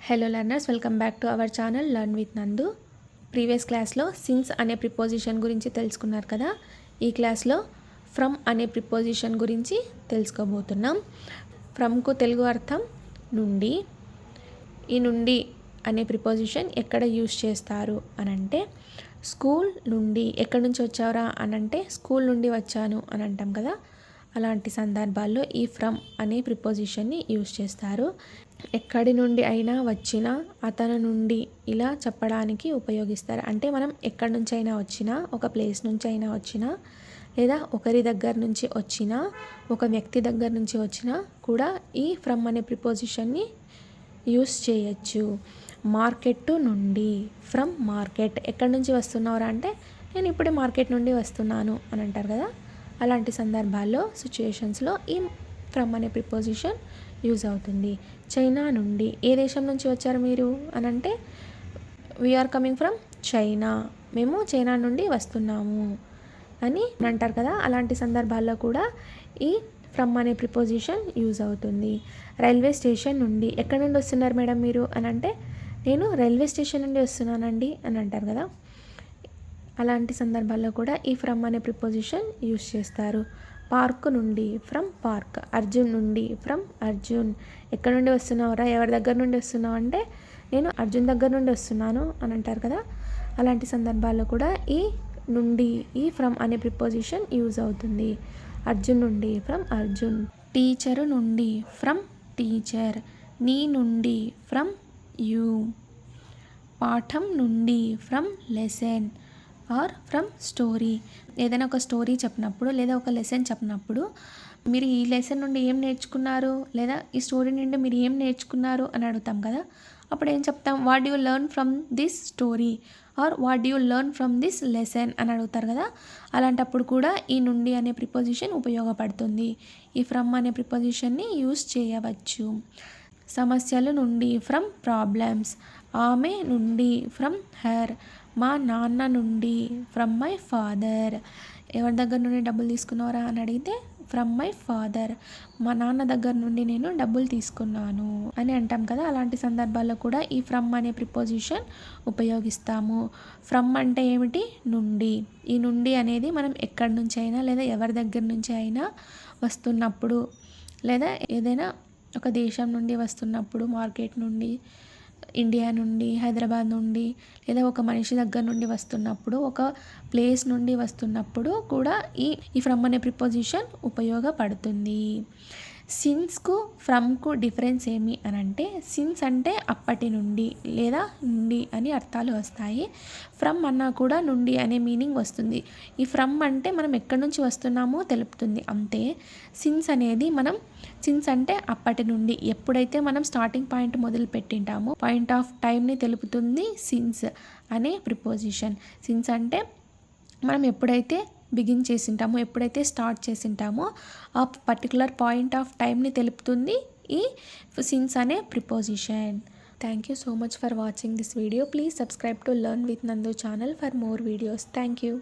Hello learners, welcome back to our channel learn with నందు. Previous క్లాస్లో since అనే preposition గురించి తెలుసుకున్నారు కదా. ఈ క్లాస్లో ఫ్రమ్ అనే ప్రిపోజిషన్ గురించి తెలుసుకోబోతున్నాం. ఫ్రమ్కు తెలుగు అర్థం నుండి. ఈ నుండి అనే ప్రిపోజిషన్ ఎక్కడ యూస్ చేస్తారు అనంటే స్కూల్ నుండి. ఎక్కడి నుంచి వచ్చావురా అనంటే స్కూల్ నుండి వచ్చాను అని అంటాం కదా. అలాంటి సందర్భాల్లో ఈ ఫ్రమ్ అనే ప్రిపోజిషన్ని యూస్ చేస్తారు. ఎక్కడి నుండి అయినా వచ్చిన, అతని నుండి ఇలా చెప్పడానికి ఉపయోగిస్తారు. అంటే మనం ఎక్కడి నుంచి అయినా వచ్చినా, ఒక ప్లేస్ నుంచి అయినా వచ్చినా, లేదా ఒకరి దగ్గర నుంచి వచ్చినా, ఒక వ్యక్తి దగ్గర నుంచి వచ్చినా కూడా ఈ ఫ్రమ్ అనే ప్రిపోజిషన్ని యూస్ చేయొచ్చు. మార్కెట్ నుండి, ఫ్రమ్ మార్కెట్. ఎక్కడి నుంచి వస్తున్నావురా అంటే నేను ఇప్పుడే మార్కెట్ నుండి వస్తున్నాను అని అంటారు కదా. అలాంటి సందర్భాల్లో, సిచ్యుయేషన్స్లో ఈ ఫ్రమ్ అనే ప్రిపోజిషన్ యూజ్ అవుతుంది. చైనా నుండి. ఏ దేశం నుంచి వచ్చారు మీరు అని అంటే వీఆర్ కమింగ్ ఫ్రమ్ చైనా. మేము చైనా నుండి వస్తున్నాము అని అంటారు కదా. అలాంటి సందర్భాల్లో కూడా ఈ ఫ్రమ్ అనే ప్రిపోజిషన్ యూజ్ అవుతుంది. రైల్వే స్టేషన్ నుండి. ఎక్కడి నుండి వస్తున్నారు మేడం మీరు అని అంటే నేను రైల్వే స్టేషన్ నుండి వస్తున్నానండి అని అంటారు కదా. అలాంటి సందర్భాల్లో కూడా ఈ ఫ్రమ్ అనే ప్రిపోజిషన్ యూజ్ చేస్తారు. పార్క్ నుండి, ఫ్రమ్ పార్క్. అర్జున్ నుండి, ఫ్రమ్ అర్జున్. ఎక్కడి నుండి వస్తున్నావురా, ఎవరి దగ్గర నుండి వస్తున్నావు అంటే నేను అర్జున్ దగ్గర నుండి వస్తున్నాను అని అంటారు కదా. అలాంటి సందర్భాల్లో కూడా ఈ నుండి, ఈ ఫ్రమ్ అనే ప్రిపోజిషన్ యూజ్ అవుతుంది. అర్జున్ నుండి, ఫ్రమ్ అర్జున్. టీచరు నుండి, ఫ్రమ్ టీచర్. నీ నుండి, ఫ్రమ్ యూ. పాఠం నుండి, from lesson or from story. ఏదైనా ఒక స్టోరీ చెప్పినప్పుడు లేదా ఒక లెసన్ చెప్పినప్పుడు మీరు ఈ లెసన్ నుండి ఏం నేర్చుకున్నారు, లేదా ఈ స్టోరీ నుండి మీరు ఏం నేర్చుకున్నారు అని అడుగుతాం కదా. అప్పుడు ఏం చెప్తాం, what you learn from this story or what you learn from this lesson అని అడుగుతారు కదా. అలాంటప్పుడు కూడా ఈ నుండి అనే ప్రిపోజిషన్ ఉపయోగపడుతుంది. ఈ ఫ్రమ్ అనే ప్రిపోజిషన్ని యూస్ చేయవచ్చు. సమస్యల నుండి, ఫ్రమ్ ప్రాబ్లమ్స్. ఆమె నుండి, ఫ్రమ్ హర్. మా నాన్న నుండి, ఫ్రమ్ మై ఫాదర్. ఎవరి దగ్గర నుండి డబ్బులు తీసుకున్నారా అని అడిగితే ఫ్రమ్ మై ఫాదర్. మా నాన్న దగ్గర నుండి నేను డబ్బులు తీసుకున్నాను అని అంటాం కదా. అలాంటి సందర్భాల్లో కూడా ఈ ఫ్రమ్ అనే ప్రిపోజిషన్ ఉపయోగిస్తాము. ఫ్రమ్ అంటే ఏమిటి, నుండి. ఈ నుండి అనేది మనం ఎక్కడి నుంచి అయినా లేదా ఎవరి దగ్గర నుంచి అయినా వస్తున్నప్పుడు, లేదా ఏదైనా ఒక దేశం నుండి వస్తున్నప్పుడు, మార్కెట్ నుండి, ఇండియా నుండి, హైదరాబాద్ నుండి, లేదా ఒక మనిషి దగ్గర నుండి వస్తున్నప్పుడు, ఒక ప్లేస్ నుండి వస్తున్నప్పుడు కూడా ఈ ఫ్రమ్ అనే ప్రిపోజిషన్ ఉపయోగపడుతుంది. సిన్స్కు, ఫ్రమ్కు డిఫరెన్స్ ఏమి అని అంటే సిన్స్ అంటే అప్పటి నుండి లేదా నుండి అని అర్థాలు వస్తాయి. ఫ్రమ్ అన్నా కూడా నుండి అనే మీనింగ్ వస్తుంది. ఈ ఫ్రమ్ అంటే మనం ఎక్కడి నుంచి వస్తున్నామో తెలుపుతుంది అంతే. సిన్స్ అనేది సిన్స్ అంటే అప్పటి నుండి, ఎప్పుడైతే మనం స్టార్టింగ్ పాయింట్ మొదలు పెట్టింటామో పాయింట్ ఆఫ్ టైంని తెలుపుతుంది సిన్స్ అనే ప్రిపోజిషన్. సిన్స్ అంటే మనం ఎప్పుడైతే బిగిన్ చేసింటామో, ఎప్పుడైతే స్టార్ట్ చేసింటామో ఆ పర్టికులర్ పాయింట్ ఆఫ్ టైంని తెలుపుతుంది ఈ సిన్స్ అనే preposition. Thank you so much for watching this video. Please subscribe to learn with Nandu channel for more videos. Thank you.